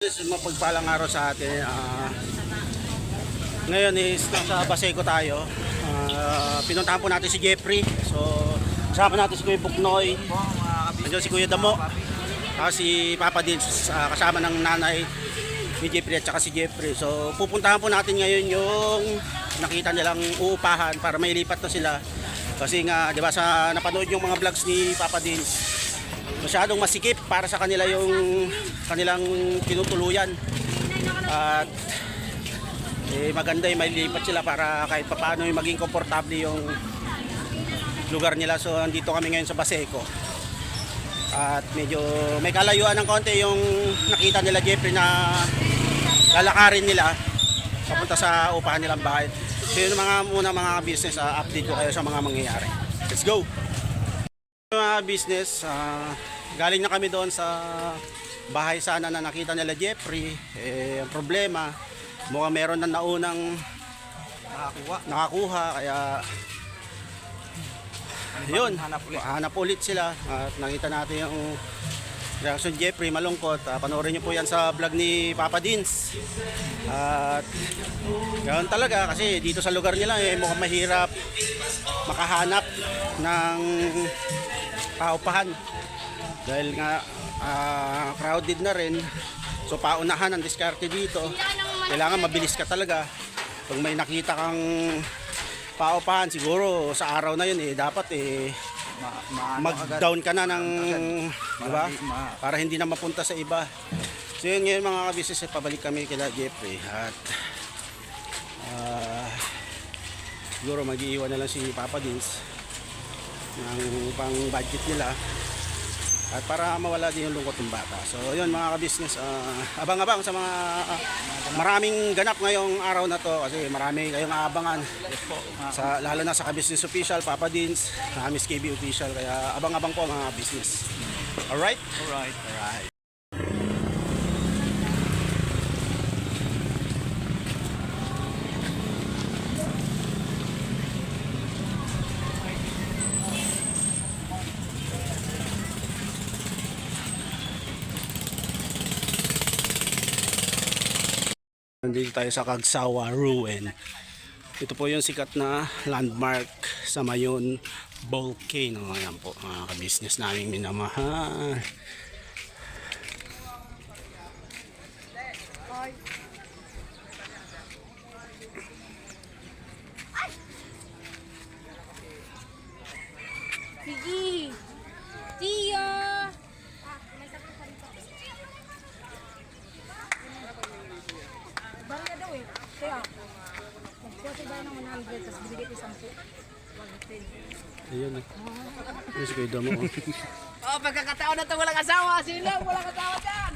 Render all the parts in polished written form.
Mapagpalang araw sa atin. Ngayon is nasa Baseco tayo. Pinuntahan po natin si Jeffrey. So kasama natin si Kuya Buknoy. Nandiyan si Kuya Damo. Si Papa din kasama ng nanay ni Jeffrey at saka si Jeffrey. So pupuntahan po natin ngayon yung nakita nilang uupahan para may lipat na sila. Kasi nga 'di ba sa napanood yung mga vlogs ni Papa din, masyadong masikip para sa kanila yung kanilang tinutuluyan. At maganda yung may lipat sila para kahit paano yung maging komportable yung lugar nila. So andito kami ngayon sa Baseco. At medyo may kalayuan ng konti yung nakita nila Jeffrey na lalakarin nila papunta sa upahan nilang bahay. So yun mga business, update ko kayo sa mga mangyayari. Let's go! Mga business, galing na kami doon sa bahay sana na nakita nila Jeffrey. Ang problema, mukhang meron na naunang nakakuha, kaya yun, hanap ulit sila. At nakita natin yung reaction Jeffrey, malungkot. Panoorin nyo po yan sa vlog ni Papa Dins. At ganoon talaga kasi dito sa lugar nila mukhang mahirap makahanap ng paupahan dahil nga crowded na rin. So paunahan ang diskarte dito. Kailangan mabilis ka talaga. Pag may nakita kang paupahan, siguro sa araw na yun dapat mag-down ka na ng, diba? Para hindi na mapunta sa iba. So yun ngayon mga kabisnes, pabalik kami kila Jeffrey at siguro mag-iiwan na lang si Papa Dins ng pang budget nila at para mawala din yung lungkot ng bata. So yun mga kabisnes, abang-abang sa mga maraming ganap ngayong araw na to kasi marami kayong aabangan sa, lalo na sa Kabisnes Official, Papa Dins, Miss KB Official, kaya abang-abang po mga business. Alright? Alright. Nandito tayo sa Cagsawa Ruin. Ito po yung sikat na landmark sa Mayon Volcano. Ayan po mga ka-business namin minamahal. Sige! Tia! Bangga daw kaya magsuwasay ba ng 100 tapos bibigay ko 10. Ayun Ayun si Kuya Damo. Pagkakataon na ito walang asawa. Sino walang asawa dyan?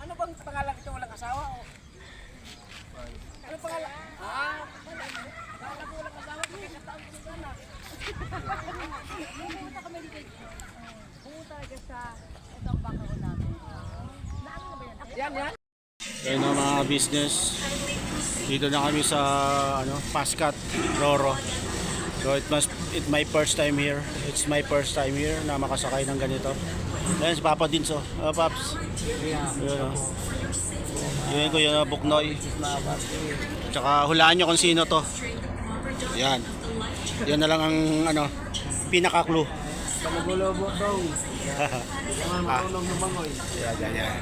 Ano bang pangalan ito walang asawa? Ano pangalan? Pangalan ko walang asawa. Pagkakataon ko sana. Pumunta kami dito. Pumunta talaga sa ito ang baka ko namin. Naano na ba yan? Yan. Ayun na mga business. Dito na kami sa Pascat, Roro. So it's my first time here. It's my first time here na makasakay ng ganito. Ayan si Papa Dins, Paps. Ayun, yun ko yung Buknoy. Tsaka hulaan nyo kung sino to. Yan. Yan na lang ang pinaka-clue. Panagulobo daw. Marunong na bangoy. Yan.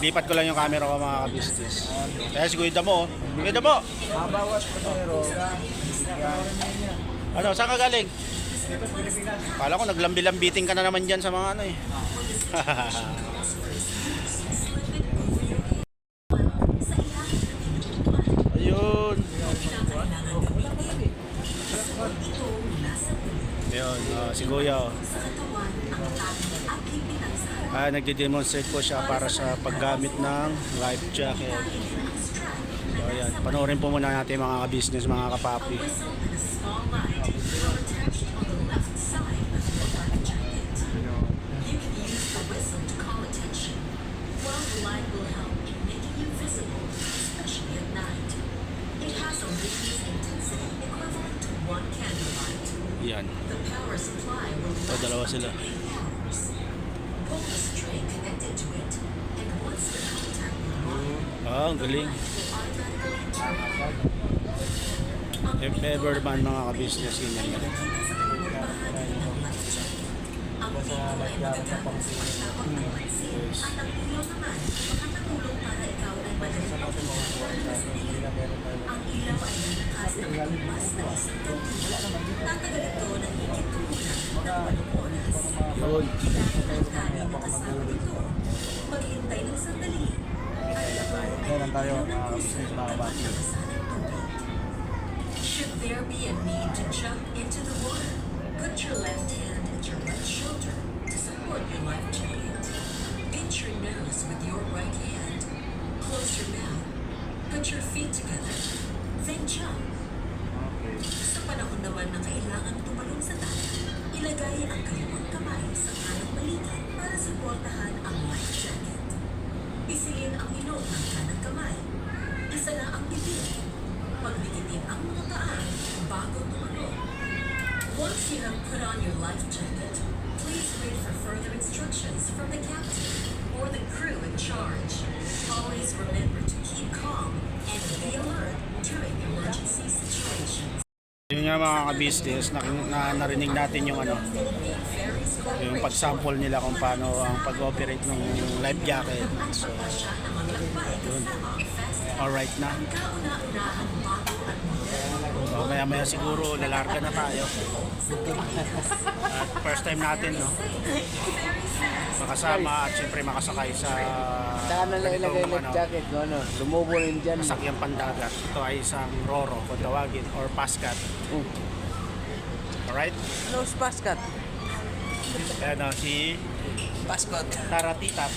Lipat ko lang yung camera ko mga business. Kaya si Kuya Damo. Kuya Damo! Mabawat pero Saan ka galing? Kala ko naglambi-lambiting ka na naman dyan sa mga Ayun. Ayun, si Kuya. Nagde-demonstrate po siya para sa paggamit ng life jacket. So ayan, panoorin po muna natin mga business, mga kapapi. Yan. So, dalawa sila. Oh, ang galing. If ever man mga ka-business, yun yan. Yes. Yun. Kailan tayo business mga kabati. Should there be a need to jump into the water, put your left hand at your right shoulder to support your life jacket. Pinch your nose with your right hand. Close your mouth. Put your feet together. Then jump. Sa panahon naman na kailangan tumalong sa dagat, ilagay ang kaliwang kamay sa kanang balikat para suportahan ang life jacket. Pisilin ang ilong ng kanang kamay. Isa na ang bibig. Pagdikitin ang mga paa bago tumalon. Once you have put on your life jacket, please wait for further instructions from the captain or the crew in charge. Always remember to keep calm and be alert during emergency situations. Yun nga mga ka-business, narinig natin yung yung pag-sample nila kung paano ang pag-operate ng life jacket. So, yun. Alright na. So, maya siguro lalarga na tayo. At first time natin, no? Makasama at siyempre makasakay sa Saka na lang ilagay ganitong, life jacket, no? Lumubo rin dyan. sasakyang pandagat. Ito ay isang roro kung tawagin or paskat. Alright? Ano paskat? Ayan o, si Paskat. Taratitat.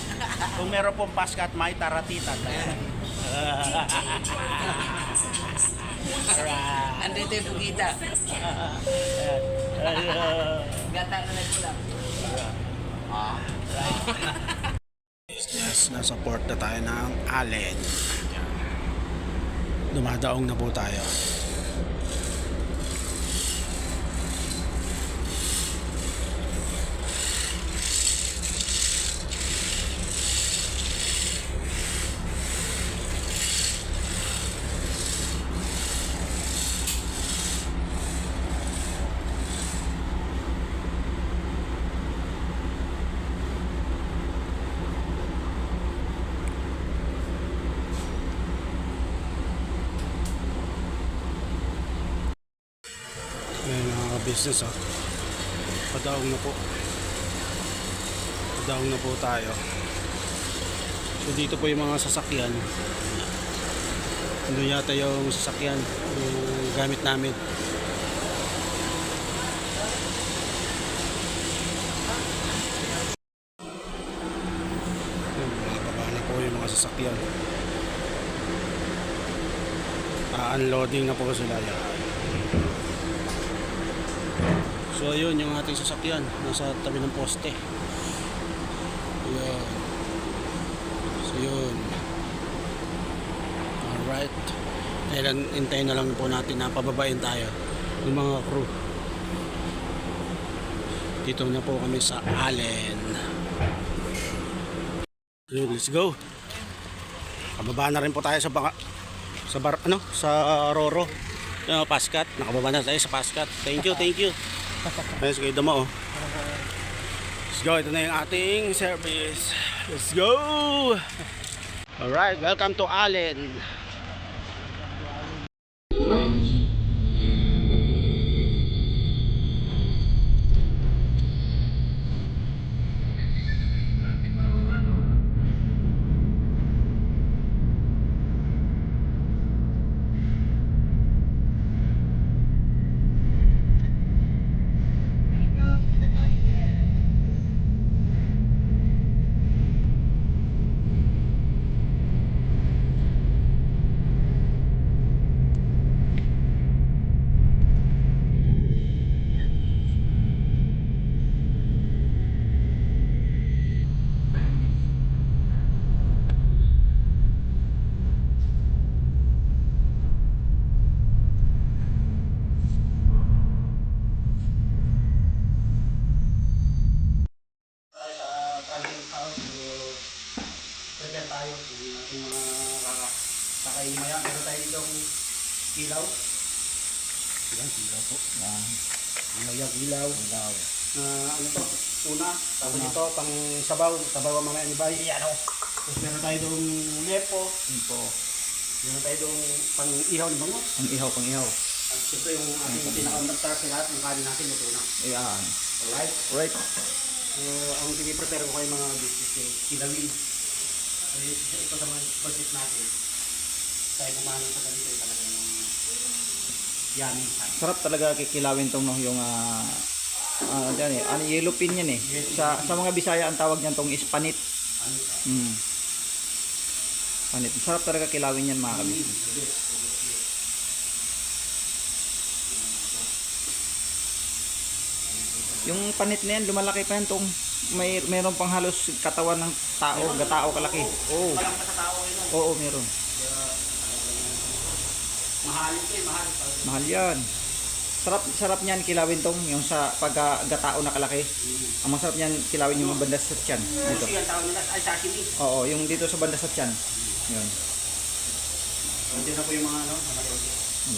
Kung meron pong paskat, may taratitat. Alright. Andito yung pugita. Gata na nagkulang. Yes, nasa port na tayo ng Allen. Dumadaong na po tayo. Ayan mga business padaong na po. Padaong na po tayo. So dito po yung mga sasakyan. Ano yata yung sasakyan, yung gamit namin. Baba na po yung mga sasakyan. Unloading na po sila yan. So ayun yung ating sasakyan, nasa tabi ng poste. Ayan. So yun. Alright. Kailan hintayin na lang po natin na pababain tayo ng mga crew. Dito na po kami sa Allen. Ayun, let's go. Pababa na rin po tayo sa sa Roro. Paskat. Nakababa na tayo sa Paskat. Thank you, thank you. Let's go, damo. Let's go, ito na yung ating service. Let's go. Alright, welcome to Allen. Prepare tayo ng ating mga Kakaimaya, meron tayo ditong ilaw. Yan, ilaw po. Yan. Ilaw yan, ilaw. Ilaw. Ano to? Tuna. Tapos ito, pang sabaw. Sabaw ang mamaya ni Bay. Yan o. Tapos meron tayo itong lepo. Ito. Meron tayo itong pang ihaw ni Bango. Ang ihaw, pang ihaw. At siyempre yung ating pinaka-magtarap sa lahat, yung kanin natin, luto na. Ayan. Alright? Right. Ang piniprepare ko kayo mga business eh, kilawin. Ito sa mga budget natin. Tayo kumain sa ganito yung talaga ng yummy. Sarap talaga kikilawin tong no, yung dyan eh, ano, yellow pin yan eh. Sa mga Bisaya ang tawag niyan tong is panit. Panit. Sarap talaga kilawin yan mga kabisnes. Yung panit na yan, lumalaki pa yan tong mayroon pang halos katawan ng tao, gatao kalaki. Oo. Walang pa sa tao yun. Oo, meron. Mahal ito eh, mahal. Mahal yan. Sarap niyan kilawin tong yung sa paggatao na kalaki. Ang masarap niyan kilawin yung banda sa tiyan. Dito. Kasi yung tawag nila ay sashimi. Oo, yung dito sa banda sa tiyan. Yun. Hindi na po yung mga ano, mga lodi.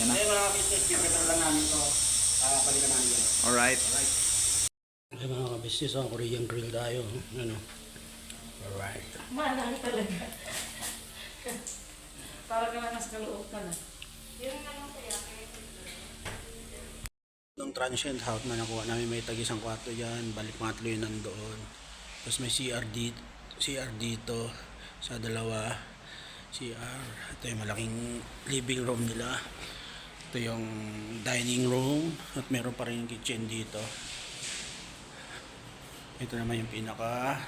Yan na. Kaya mga business, prepare lang namin ito. Palitan namin yan. Alright. Ay mga ka-business, Korean grill tayo. Ano? Alright. Malang talaga. Para ka lang nasa kaloob ka na. Nung transient house na nakuha namin, may tag-isang kwarto dyan, balik pangatlo yun nandoon. Tapos may CR dito sa dalawa. CR, ito yung malaking living room nila. Ito yung dining room at meron pa rin yung kitchen dito. Ito naman yung pinaka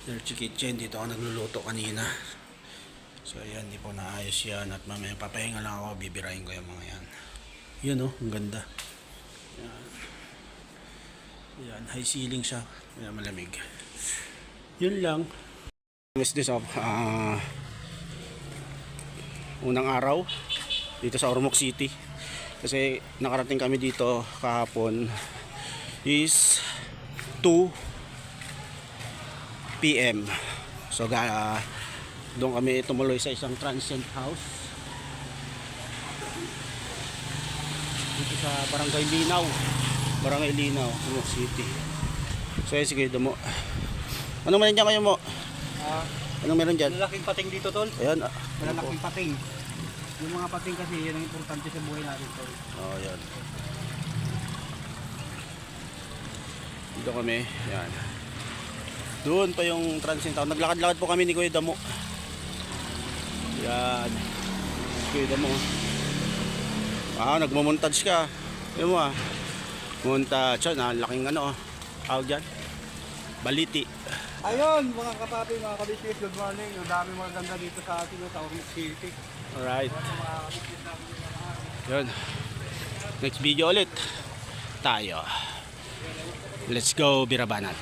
dirty kitchen, dito ako nagluluto kanina. So ayan, di po naayos yan at mamaya papahinga lang ako, bibirahin ko yung mga yan. Yun oh, ang ganda. Yan. Yan, high ceiling siya. Yan, malamig. Yun lang. Business of unang araw dito sa Ormoc City. Kasi nakarating kami dito kahapon is 2 PM. So doon kami tumuloy sa isang transient house dito sa Barangay Linaw, Ormoc City. So yun, sige mo. Anong meron dyan kayo mo? Anong meron dyan? Malaking pating dito, tol. Ayan. Malaking pating. Yung mga pating kasi yan ang importante sa buhay natin, tol. Oh, yan. Dito kami, yan. Doon pa yung transient town. Naglakad-lakad po kami ni Kuya Damo. Yan. Kuya Damo. Nagmamontage ka. Yan mo montage. Laking ano. Tawag dyan. Baliti. Ayun, mga kapapi, mga kabisnes, good morning. Ang dami mga ganda dito sa atin sa Ormoc City. Alright. Yun. Next video ulit tayo. Let's go, Birabanat.